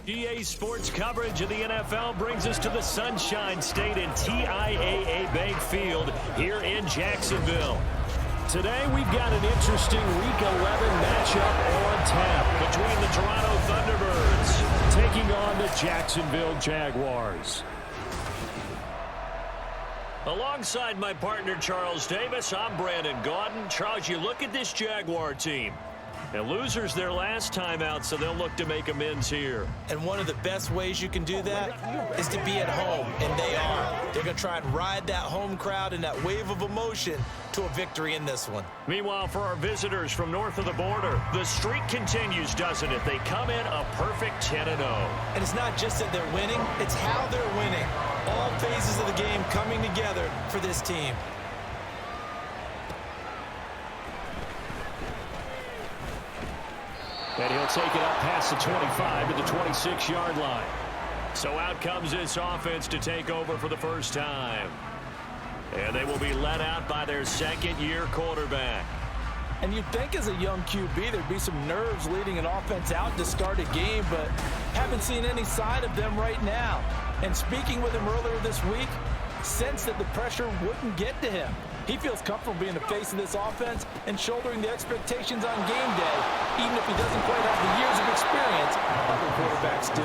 EA Sports coverage of the NFL brings us to the Sunshine State and TIAA Bank Field here in Jacksonville. Today we've got an interesting Week 11 matchup on tap between the Toronto Thunderbirds taking on the Jacksonville Jaguars. Alongside my partner Charles Davis, I'm Brandon Gaudin. Charles, you look at this Jaguar team. And losers their last time out, so they'll look to make amends here. And one of the best ways you can do that is to be at home, and they are. They're going to try and ride that home crowd and that wave of emotion to a victory in this one. Meanwhile, for our visitors from north of the border, the streak continues, doesn't it? They come in a perfect 10-0. And it's not just that they're winning, it's how they're winning. All phases of the game coming together for this team. And he'll take it up past the 25 to the 26-yard line. So out comes this offense to take over for the first time. And they will be led out by their second-year quarterback. And you'd think as a young QB there'd be some nerves leading an offense out to start a game, but haven't seen any sign of them right now. And speaking with him earlier this week, sensed that the pressure wouldn't get to him. He feels comfortable being the face of this offense and shouldering the expectations on game day, even if he doesn't quite have the years of experience other quarterbacks do.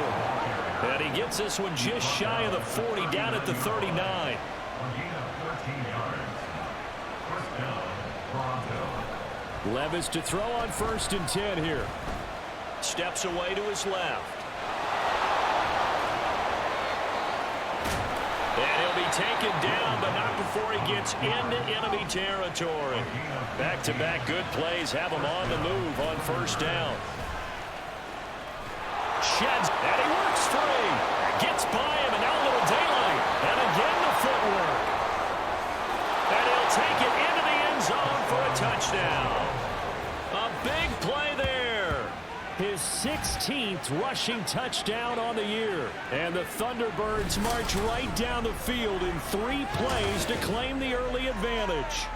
And he gets this one just shy of the 40, down at the 39. Levis to throw on 1st and 10 here. Steps away to his left. And he'll be taken down, but not before he gets into enemy territory. Back-to-back good plays have him on the move on 1st down. Sheds, and he works free. Gets by him, and now a little daylight. And again the footwork. And he'll take it into the end zone for a touchdown. A big play there. His 16th rushing touchdown on the year. And the Thunderbirds march right down the field in 3 plays to claim the early advantage.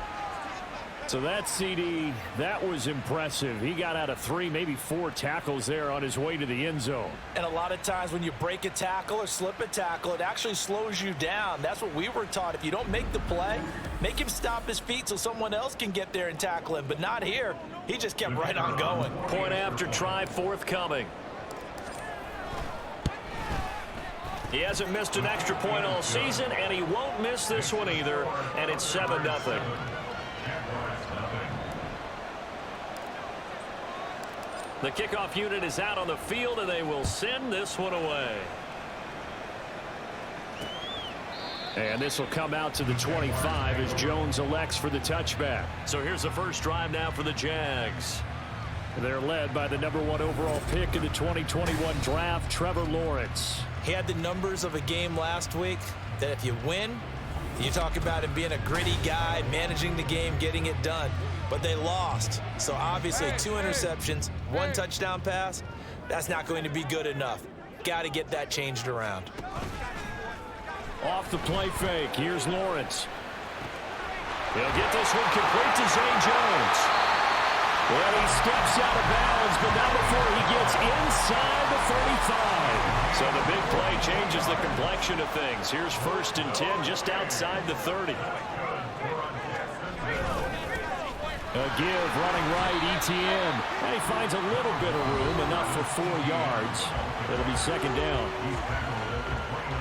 So that CD, that was impressive. He got out of 3, maybe 4 tackles there on his way to the end zone. And a lot of times when you break a tackle or slip a tackle, it actually slows you down. That's what we were taught. If you don't make the play, make him stop his feet so someone else can get there and tackle him. But not here. He just kept right on going. Point after try forthcoming. He hasn't missed an extra point all season, and he won't miss this one either. And it's 7-0. The kickoff unit is out on the field, and they will send this one away. And this will come out to the 25 as Jones elects for the touchback. So here's the first drive now for the Jags. They're led by the #1 overall pick in the 2021 draft, Trevor Lawrence. He had the numbers of a game last week that if you win, you talk about him being a gritty guy, managing the game, getting it done. But they lost. So obviously 2 interceptions, 1 touchdown pass, that's not going to be good enough. Got to get that changed around. Off the play fake, here's Lawrence. He'll get this one complete to Zay Jones. Well, he steps out of bounds, but not before he gets inside the 35. So the big play changes the complexion of things. Here's 1st and 10 just outside the 30. A give, running right, Etienne. And he finds a little bit of room, enough for 4 yards. It'll be 2nd down.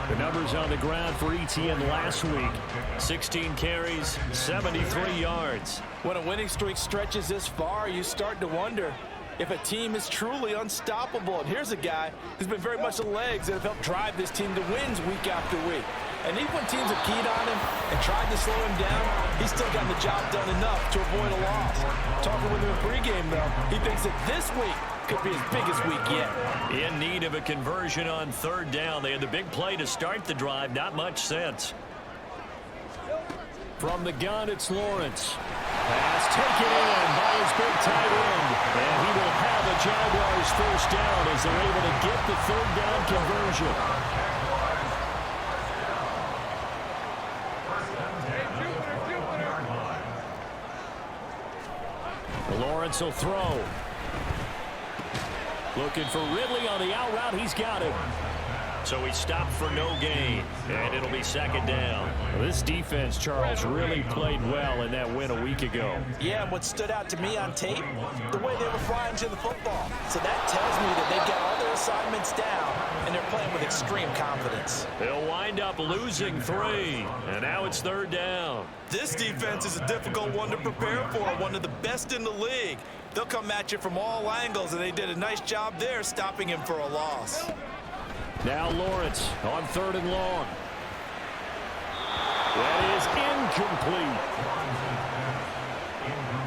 The numbers on the ground for Etienne last week. 16 carries, 73 yards. When a winning streak stretches this far, you start to wonder if a team is truly unstoppable. And here's a guy who's been very much the legs that have helped drive this team to wins week after week. And even when teams have keyed on him and tried to slow him down, he's still gotten the job done enough to avoid a loss. Talking with him in pregame, though, he thinks that this week could be his biggest week yet. In need of a conversion on 3rd down. They had the big play to start the drive. Not much sense. From the gun, it's Lawrence. Pass taken in by his big tight end. And he will have a Jaguars 1st down as they're able to get the 3rd down conversion. Lawrence will throw. Looking for Ridley on the out route. out. He's got him. So he stopped for no gain, and it'll be second down. Well, this defense, Charles, really played well in that win a week ago. Yeah, and what stood out to me on tape, the way they were flying to the football. So that tells me that they've got all their assignments down, and they're playing with extreme confidence. They'll wind up losing 3, and now it's third down. This defense is a difficult one to prepare for, one of the best in the league. They'll come at you from all angles, and they did a nice job there stopping him for a loss. Now Lawrence on 3rd and long. That is incomplete.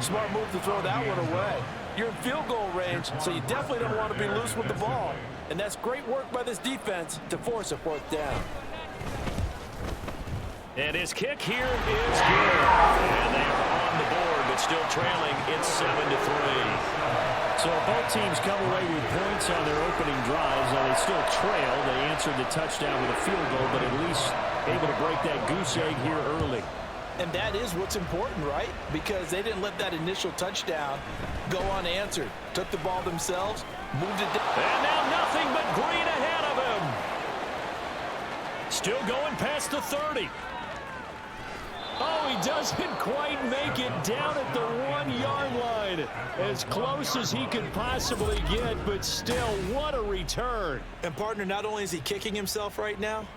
Smart move to throw that one away. You're in field goal range, so you definitely don't want to be loose with the ball. And that's great work by this defense to force a 4th down. And his kick here is good. And they are on the board, but still trailing. It's 7-3. So both teams come away with points on their opening drives. Now they still trail. They answered the touchdown with a field goal, but at least able to break that goose egg here early. And that is what's important, right? Because they didn't let that initial touchdown go unanswered. Took the ball themselves, moved it down. And now nothing but green ahead of him. Still going past the 30. Oh, he doesn't quite make it down at the 1-yard line. As close as he could possibly get, but still, what a return. And, partner, not only is he kicking himself right now,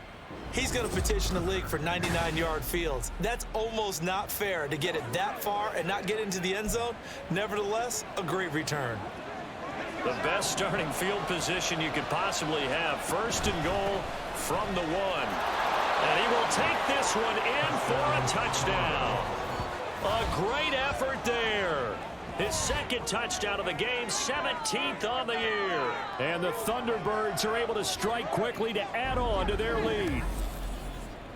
he's going to petition the league for 99-yard fields. That's almost not fair to get it that far and not get into the end zone. Nevertheless, a great return. The best starting field position you could possibly have. 1st and goal from the 1. And he will take this one in for a touchdown. A great effort there. His 2nd touchdown of the game, 17th on the year. And the Thunderbirds are able to strike quickly to add on to their lead.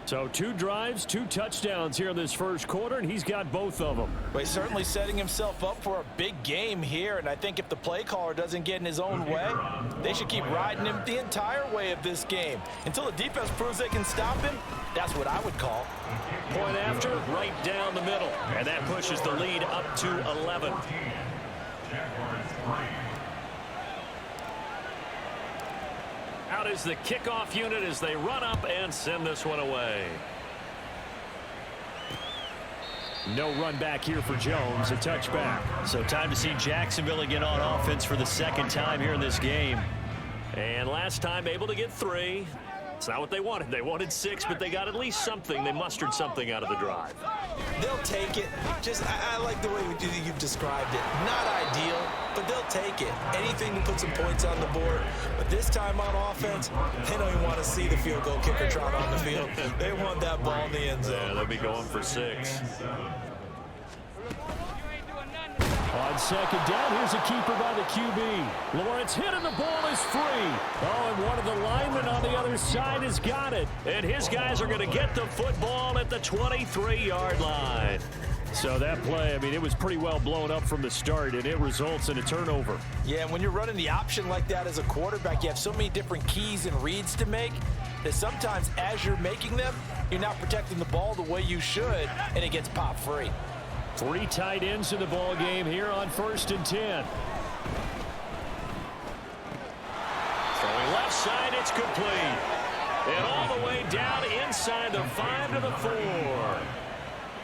So 2 drives, 2 touchdowns here in this first quarter, and he's got both of them. Well, he's certainly setting himself up for a big game here, and I think if the play caller doesn't get in his own way, they should keep riding him the entire way of this game. Until the defense proves they can stop him, that's what I would call. Point after, right down the middle. And that pushes the lead up to 11. Out is the kickoff unit as they run up and send this one away. No run back here for Jones, a touchback. So time to see Jacksonville again on offense for the 2nd time here in this game. And last time able to get 3. It's not what they wanted. They wanted 6, but they got at least something. They mustered something out of the drive. They'll take it. I like the way you've described it. Not ideal, but they'll take it. Anything to put some points on the board. But this time on offense, they don't even want to see the field goal kicker trot on the field. They want that ball in the end zone. Yeah, they'll be going for 6. On 2nd down, here's a keeper by the QB. Lawrence hit and the ball is free. Oh, and one of the linemen on the other side has got it. And his guys are going to get the football at the 23-yard line. So that play, I mean, it was pretty well blown up from the start, and it results in a turnover. Yeah, and when you're running the option like that as a quarterback, you have so many different keys and reads to make that sometimes as you're making them, you're not protecting the ball the way you should, and it gets pop free. 3 tight ends in the ball game here on 1st and 10. Throwing left side, it's complete. And all the way down inside the 5 to the 4.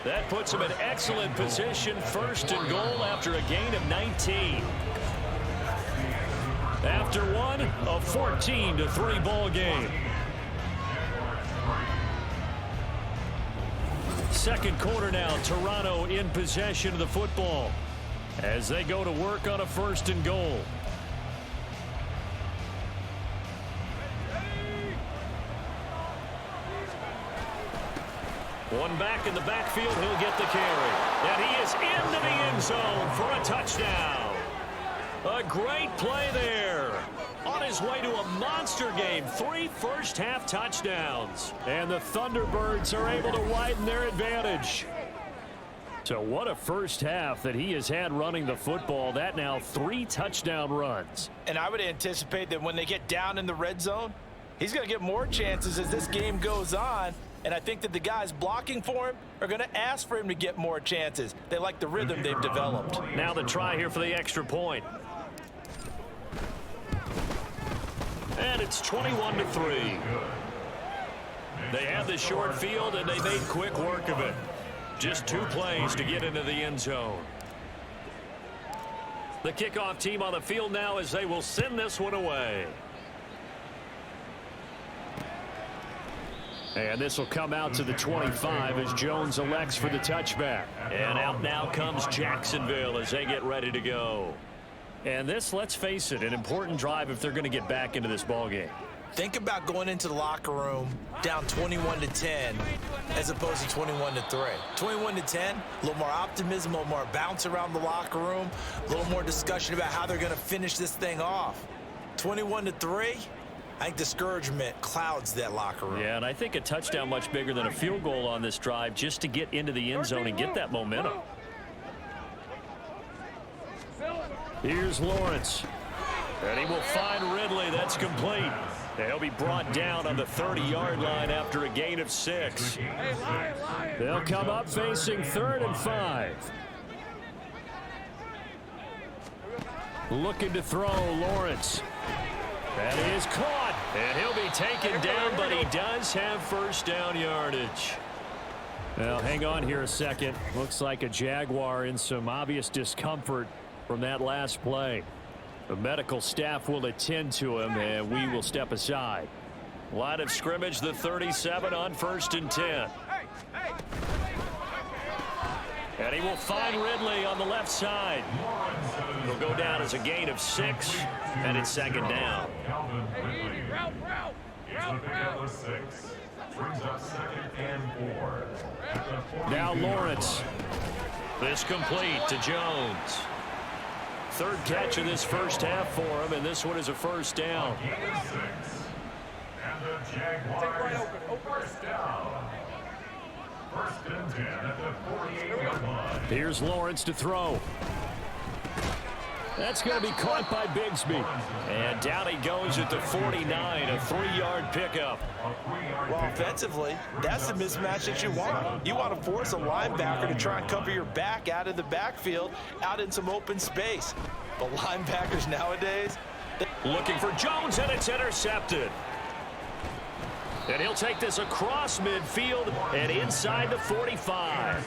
That puts him in excellent position. 1st and goal after a gain of 19. After one, a 14-3 ball game. 2nd quarter now, Toronto in possession of the football as they go to work on a 1st and goal. One back in the backfield, he'll get the carry. And he is into the end zone for a touchdown. A great play there. On his way to a monster game, 3 first-half touchdowns. And the Thunderbirds are able to widen their advantage. So what a first half that he has had running the football. That now 3 touchdown runs. And I would anticipate that when they get down in the red zone, he's going to get more chances as this game goes on. And I think that the guys blocking for him are going to ask for him to get more chances. They like the rhythm they've developed. Now the try here for the extra point. And it's 21-3. They had the short field, and they made quick work of it. Just 2 plays to get into the end zone. The kickoff team on the field now as they will send this one away. And this will come out to the 25 as Jones elects for the touchback. And out now comes Jacksonville as they get ready to go. And this, let's face it, an important drive if they're going to get back into this ballgame. Think about going into the locker room down 21-10 as opposed to 21-3. 21-10, a little more optimism, a little more bounce around the locker room, a little more discussion about how they're going to finish this thing off. 21-3, I think discouragement clouds that locker room. Yeah, and I think a touchdown much bigger than a field goal on this drive just to get into the end zone and get that momentum. Here's Lawrence. And he will find Ridley. That's complete. And he'll be brought down on the 30-yard line after a gain of 6. They'll come up facing 3rd and 5. Looking to throw, Lawrence. That is caught. And he'll be taken down, but he does have first down yardage. Well, hang on here a second. Looks like a Jaguar in some obvious discomfort from that last play. The medical staff will attend to him, and we will step aside. Line of scrimmage, the 37 on 1st and 10. And he will find Ridley on the left side. It'll go down as a gain of 6, and it's 2nd down. Now Lawrence. This complete to Jones. 3rd catch of this first half for him, and this one is a first down. And the Jaguars first down. 1st and 10 at the 48-yard line. Here's Lawrence to throw. That's going to be caught by Bigsby. And down he goes at the 49, a 3-yard pickup. Well, offensively, that's the mismatch that you want. You want to force a linebacker to try and cover your back out of the backfield, out in some open space. But linebackers nowadays... Looking for Jones, and it's intercepted. And he'll take this across midfield and inside the 45.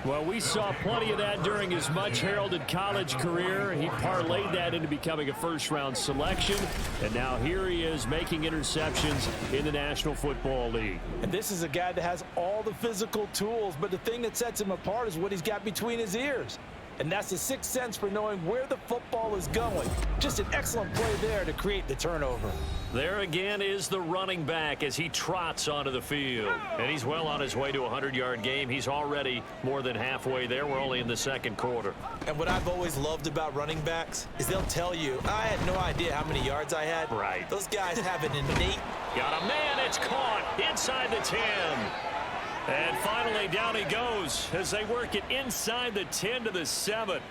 Well, we saw plenty of that during his much-heralded college career. He parlayed that into becoming a first-round selection, and now here he is making interceptions in the National Football League. And this is a guy that has all the physical tools, but the thing that sets him apart is what he's got between his ears. And that's the 6th sense for knowing where the football is going. Just an excellent play there to create the turnover. There again is the running back as he trots onto the field. And he's well on his way to a 100-yard game. He's already more than halfway there. We're only in the 2nd quarter. And what I've always loved about running backs is they'll tell you, I had no idea how many yards I had. Right. Those guys have an innate... Got a man. It's caught inside the 10. And finally, down he goes as they work it inside the 10 to the 7.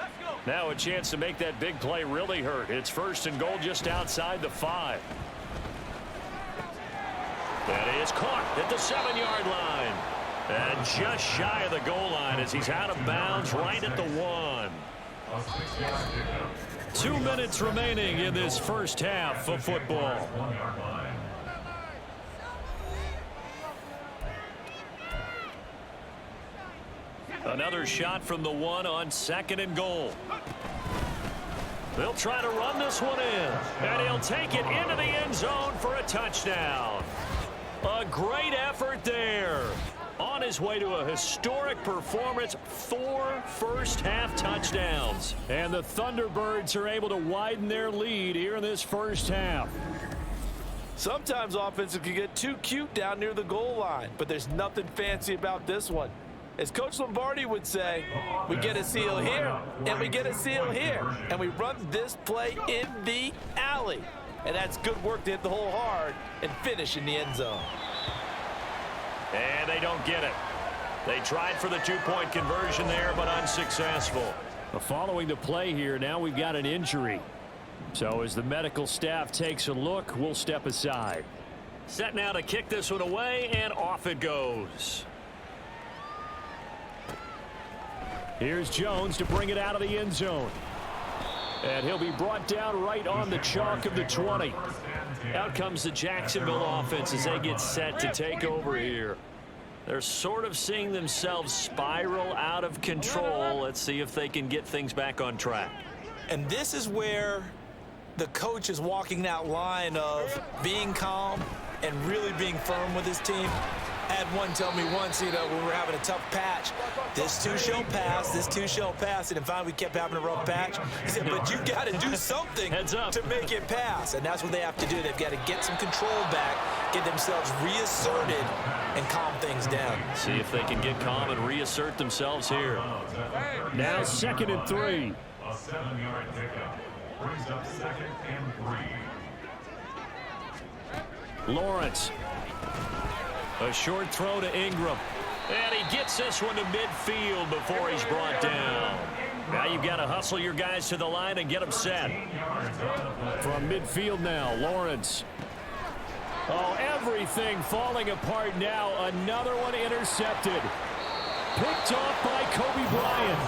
Now a chance to make that big play really hurt. It's 1st and goal just outside the 5. That is caught at the 7-yard line. And just shy of the goal line as he's out of bounds right at the 1. 2 minutes remaining in this first half of football. Another shot from the 1 on 2nd and goal. They'll try to run this one in. And he'll take it into the end zone for a touchdown. A great effort there. On his way to a historic performance, 4 first-half touchdowns. And the Thunderbirds are able to widen their lead here in this first half. Sometimes offenses can get too cute down near the goal line, but there's nothing fancy about this one. As Coach Lombardi would say, we get a seal here, and we get a seal here, and we run this play in the alley. And that's good work to hit the hole hard and finish in the end zone. And they don't get it. They tried for the 2-point conversion there, but unsuccessful. Following the play here, now we've got an injury. So as the medical staff takes a look, we'll step aside. Set now to kick this one away, and off it goes. Here's Jones to bring it out of the end zone. And he'll be brought down right on the chalk of the 20. Out comes the Jacksonville offense as they get set to take over here. They're sort of seeing themselves spiral out of control. Let's see if they can get things back on track. And this is where the coach is walking that line of being calm and really being firm with his team. I had one tell me once, when we were having a tough patch, this too shall pass, this too shall pass. And finally we kept having a rough patch. He said, but you got to do something to make it pass. And that's what they have to do. They've got to get some control back, get themselves reasserted, and calm things down. See if they can get calm and reassert themselves here. Now 2nd and 3. A 7-yard pickup brings up 2nd and 3. Lawrence. A short throw to Ingram. And he gets this one to midfield before he's brought down. Now you've got to hustle your guys to the line and get them set. From midfield now, Lawrence. Oh, everything falling apart now. Another one intercepted. Picked off by Kobe Bryant.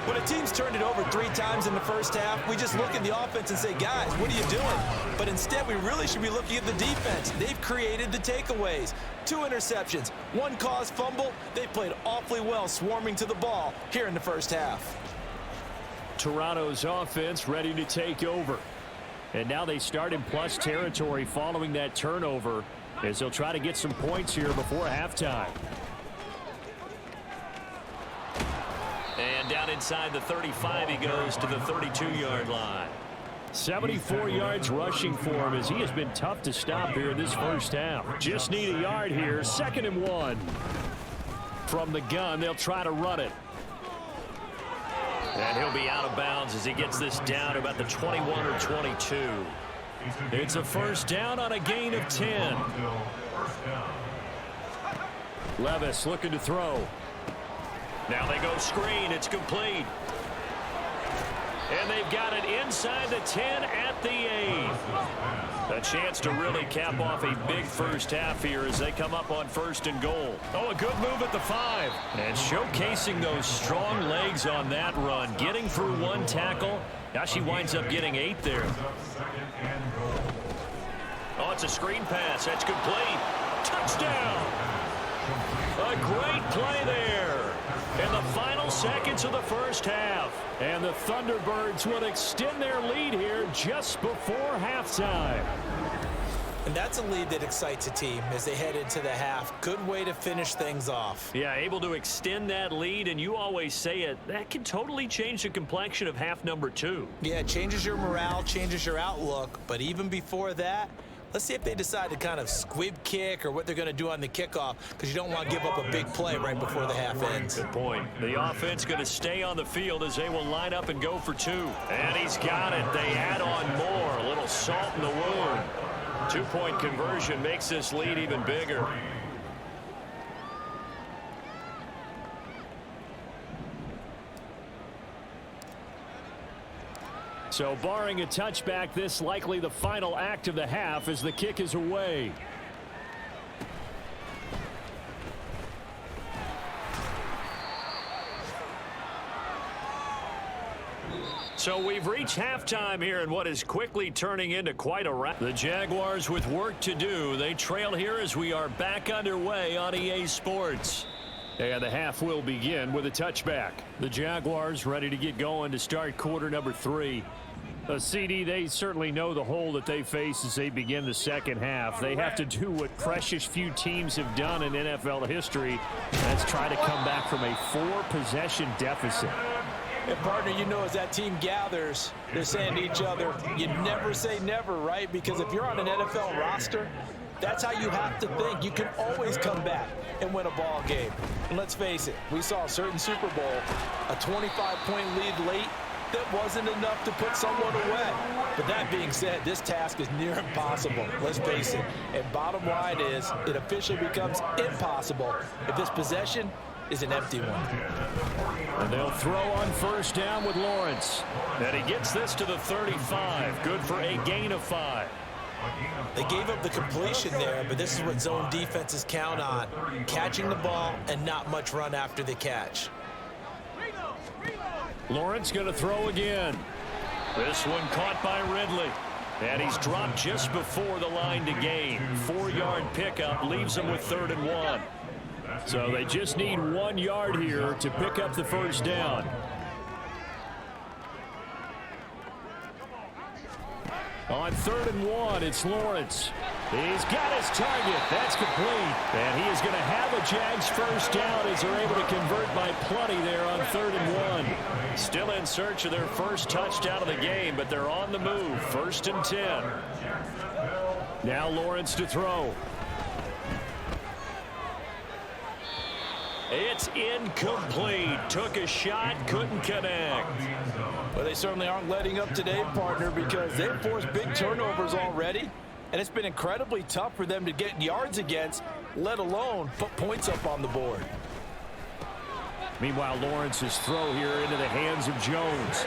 When a team's turned it over 3 times in the first half, we just look at the offense and say, guys, what are you doing? But instead, we really should be looking at the defense. They've created the takeaways. 2 interceptions, 1 caused fumble. They played awfully well swarming to the ball here in the first half. Toronto's offense ready to take over. And now they start in plus territory following that turnover as they'll try to get some points here before halftime. And down inside the 35, he goes to the 32-yard line. 74 yards rushing for him as he has been tough to stop here this first half. Just need a yard here. 2nd and 1. From the gun, they'll try to run it. And he'll be out of bounds as he gets this down to about the 21 or 22. It's a first down on a gain of 10. Levis looking to throw. Now they go screen. It's complete. And they've got it inside the 10 at the 8. A chance to really cap off a big first half here as they come up on 1st and goal. Oh, a good move at the 5. And showcasing those strong legs on that run. Getting through 1 tackle. Now she winds up getting 8 there. Oh, it's a screen pass. That's complete. Touchdown. A great play there. In the final seconds of the first half. And the Thunderbirds would extend their lead here just before halftime. And that's a lead that excites a team as they head into the half. Good way to finish things off. Yeah, able to extend that lead, and you always say it, that can totally change the complexion of half number 2. Yeah, it changes your morale, changes your outlook. But even before that, let's see if they decide to kind of squib kick or what they're going to do on the kickoff, because you don't want to give up a big play right before the half ends. Good point. The offense going to stay on the field as they will line up and go for 2. And he's got it. They add on more. A little salt in the wound. 2-point conversion makes this lead even bigger. So barring a touchback, this likely the final act of the half as the kick is away. So we've reached halftime here in what is quickly turning into quite a rout. The Jaguars with work to do. They trail here as we are back underway on EA Sports. And the half will begin with a touchback. The Jaguars ready to get going to start quarter number 3. CD, they certainly know the hole that they face as they begin the second half. They have to do what precious few teams have done in NFL history. That's try to come back from a 4-possession deficit. And partner, as that team gathers, they're saying to each other, you never say never, right? Because if you're on an NFL roster, that's how you have to think. You can always come back and win a ball game. And let's face it, we saw a certain Super Bowl, a 25-point lead late, that wasn't enough to put someone away. But that being said, this task is near impossible. Let's face it. And bottom line is, it officially becomes impossible if this possession is an empty one. And they'll throw on first down with Lawrence. And he gets this to the 35. Good for a gain of 5. They gave up the completion there, but this is what zone defenses count on. Catching the ball and not much run after the catch. Lawrence going to throw again. This one caught by Ridley. And he's dropped just before the line to gain. 4-yard pickup leaves them with 3rd and 1. So they just need 1 yard here to pick up the first down. On 3rd and 1, it's Lawrence. He's got his target. That's complete. And he is going to have a Jags first down as they're able to convert by plenty there on 3rd and 1. Still in search of their first touchdown of the game, but they're on the move. 1st and 10. Now Lawrence to throw. It's incomplete. Took a shot, couldn't connect. Well, they certainly aren't letting up today, partner, because they've forced big turnovers already, and it's been incredibly tough for them to get yards against, let alone put points up on the board. Meanwhile, Lawrence's throw here into the hands of Jones.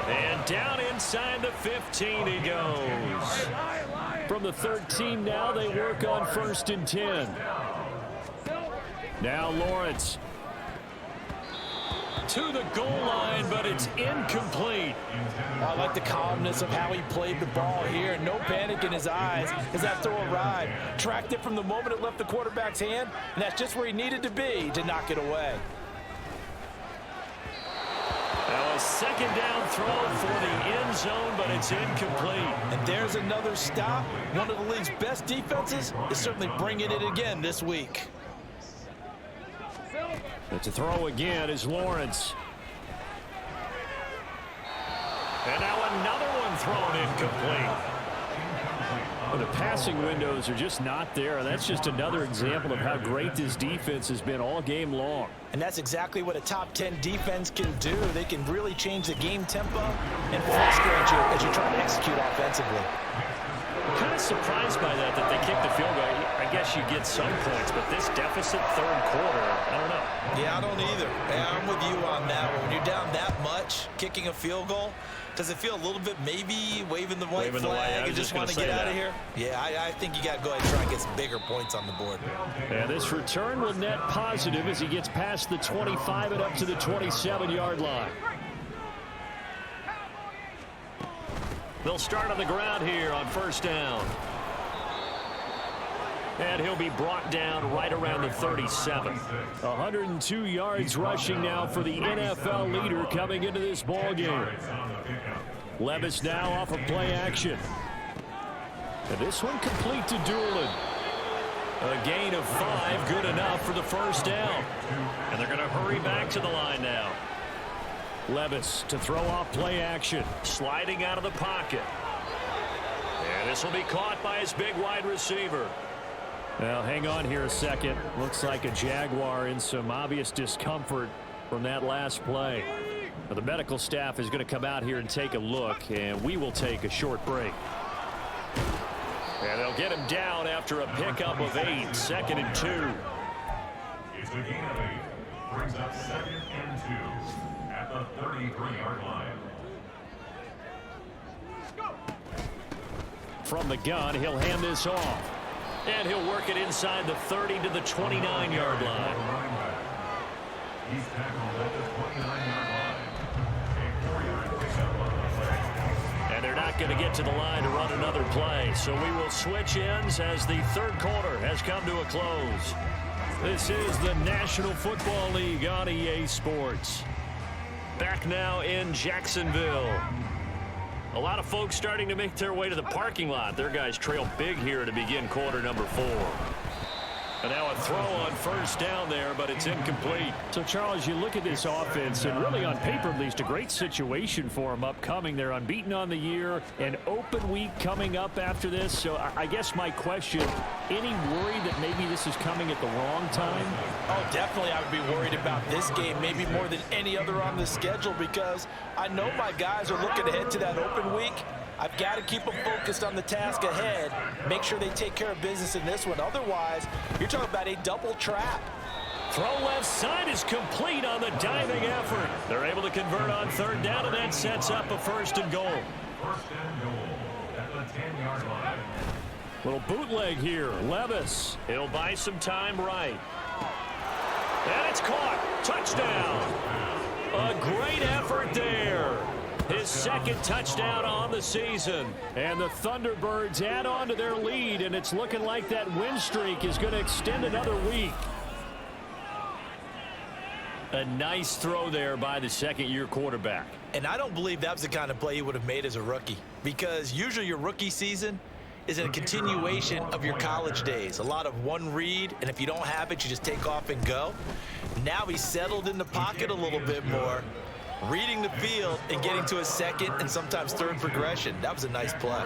And down inside the 15 he goes. From the 13 now, they work on 1st and 10. Now Lawrence to the goal line, but it's incomplete. I like the calmness of how he played the ball here. No panic in his eyes as that throw arrived. Tracked it from the moment it left the quarterback's hand, and that's just where he needed to be to knock it away. Now a 2nd down throw for the end zone, but it's incomplete. And there's another stop. One of the league's best defenses is certainly bringing it again this week. But to throw again is Lawrence. And now another one thrown incomplete. Well, the passing windows are just not there. And that's just another example of how great this defense has been all game long. And that's exactly what a top 10 defense can do. They can really change the game tempo and frustrate you as you try to execute offensively. I'm kind of surprised by that they kicked the field goal. I guess you get some points, but this deficit 3rd quarter, I don't know. Yeah, I don't either. Yeah, I'm with you on that one. When you're down that much, kicking a field goal, does it feel a little bit maybe waving the white flag and just want to get out of here? Yeah, I think you got to go ahead and try and get some bigger points on the board. And this return will net positive as he gets past the 25 and up to the 27-yard line. They'll start on the ground here on 1st down. And he'll be brought down right around the 37. 102 yards rushing now for the NFL leader coming into this ball game. Levis now off of play action. And this one complete to Doolin. A gain of 5, good enough for the first down. And they're going to hurry back to the line now. Levis to throw off play action. Sliding out of the pocket. And this will be caught by his big wide receiver. Now, hang on here a second. Looks like a Jaguar in some obvious discomfort from that last play. Now, the medical staff is going to come out here and take a look, and we will take a short break. And they'll get him down after a pickup of 8, 2nd and 2. It's a gain of 8. Brings up 2nd and 2 at the 33-yard line. From the gun, he'll hand this off. And he'll work it inside the 30 to the 29-yard line. He's tackled at the 29-yard line. A 4-yard pickup on the play. And they're not going to get to the line to run another play. So we will switch ends as the 3rd quarter has come to a close. This is the National Football League on EA Sports. Back now in Jacksonville. A lot of folks starting to make their way to the parking lot. Their guys trail big here to begin quarter number 4. And now a throw on 1st down there, but it's incomplete. So, Charles, you look at this offense, and really on paper, at least, a great situation for them upcoming. They're unbeaten on the year, an open week coming up after this. So I guess my question, any worry that maybe this is coming at the wrong time? Oh, definitely I would be worried about this game, maybe more than any other on the schedule, because I know my guys are looking ahead to that open week. I've got to keep them focused on the task ahead, make sure they take care of business in this one. Otherwise, you're talking about a double trap. Throw left side is complete on the diving effort. They're able to convert on 3rd down, and that sets up a 1st and goal. 1st and goal at the 10-yard line. Little bootleg here. Levis. He'll buy some time right. And it's caught. Touchdown. A great effort there. His second touchdown on the season. And the Thunderbirds add on to their lead, and it's looking like that win streak is going to extend another week. A nice throw there by the second-year quarterback. And I don't believe that was the kind of play he would have made as a rookie, because usually your rookie season is a continuation of your college days. A lot of one read, and if you don't have it, you just take off and go. Now he's settled in the pocket a little bit more, reading the field and getting to a second and sometimes third progression. That was a nice play.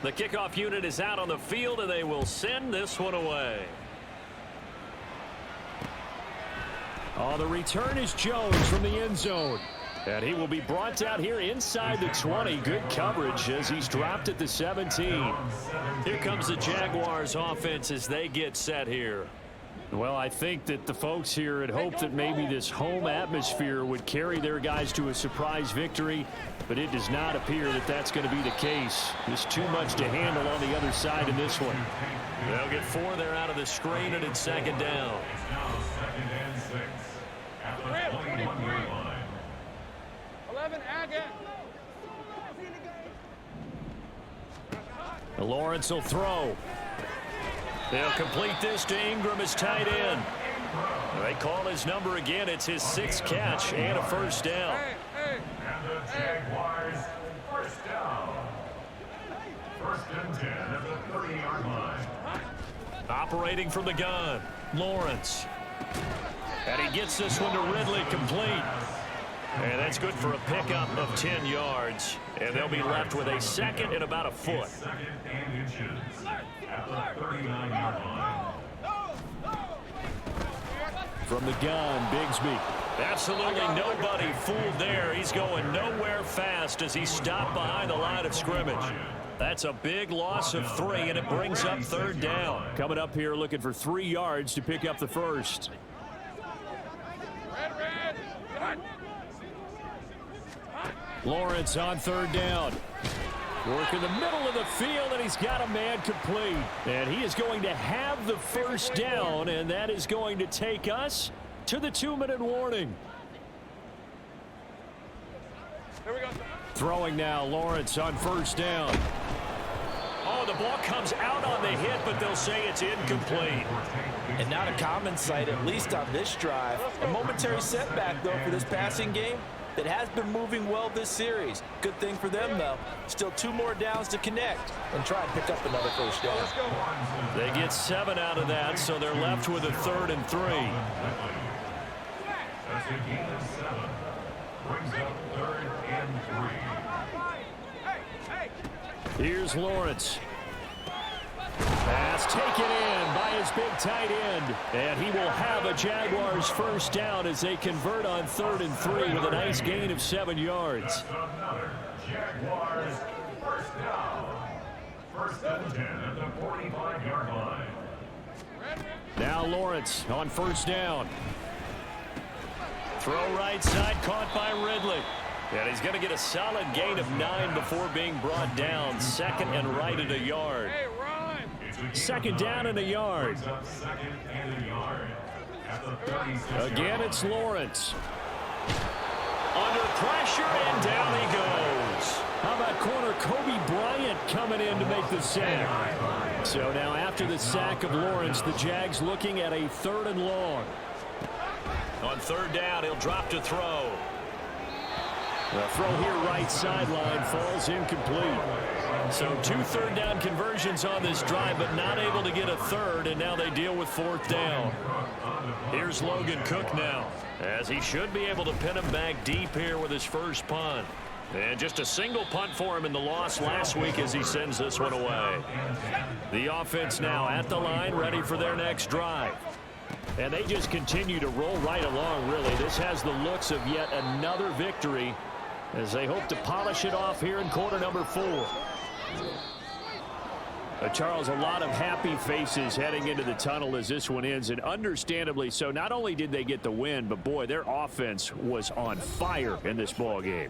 The kickoff unit is out on the field, and they will send this one away. Oh, the return is Jones from the end zone. And he will be brought out here inside the 20. Good coverage as he's dropped at the 17. Here comes the Jaguars offense as they get set here. Well, I think that the folks here had hoped that maybe this home atmosphere would carry their guys to a surprise victory, but it does not appear that that's going to be the case. There's too much to handle on the other side in this one. They'll get 4 there out of the screen, and it's second down. It's now 2nd and 6 at the 21-yard line. 11, again. Lawrence will throw. They'll complete this to Ingram as tight end. They call his number again. It's his 6th catch and a first down. And the Jaguars first down. 1st and 10 at the 30-yard line. Operating from the gun, Lawrence. And he gets this one to Ridley complete. And that's good for a pickup of 10 yards. And they'll be left with a second and about a foot. 2nd and inches at the 39-yard line. From the gun, Bigsby. Absolutely nobody fooled there. He's going nowhere fast as he's stopped behind the line of scrimmage. That's a big loss of 3, and it brings up 3rd down. Coming up here looking for 3 yards to pick up the first. Lawrence on 3rd down. Work in the middle of the field, and he's got a man complete. And he is going to have the first down, and that is going to take us to the 2-minute warning. Here we go. Throwing now, Lawrence on 1st down. Oh, the ball comes out on the hit, but they'll say it's incomplete. And not a common sight, at least on this drive. A momentary setback, though, for this passing game that has been moving well this series. Good thing for them, though. Still 2 more downs to connect and try and pick up another first down. They get 7 out of that, so they're left with a 3rd and 3. That's a gain of 7. Brings up 3rd and 3. Here's Lawrence. Pass taken in by his big tight end. And he will have a Jaguars first down as they convert on 3rd and 3 with a nice gain of 7 yards. That's another Jaguars first down. 1st and 10 at the 45-yard line. Now Lawrence on 1st down. Throw right side, caught by Ridley. And he's going to get a solid gain of 9 before being brought down. 2nd and right at a yard. Hey, run. 2nd down and a yard. Brings up 2nd and a yard at the 36-yard Again, it's Lawrence. Under pressure, and down he goes. How about corner Kobe Bryant coming in to make the sack? So now after the sack of Lawrence, the Jags looking at a 3rd and long. On 3rd down, he'll drop to throw. The throw here right sideline falls incomplete. So 2 3rd down conversions on this drive, but not able to get a 3rd, and now they deal with 4th down. Here's Logan Cook now, as he should be able to pin him back deep here with his first punt. And just a single punt for him in the loss last week as he sends this one away. The offense now at the line, ready for their next drive. And they just continue to roll right along, really. This has the looks of yet another victory as they hope to polish it off here in quarter number 4. Charles, a lot of happy faces heading into the tunnel as this one ends, and understandably so. Not only did they get the win, but boy, their offense was on fire in this ball game.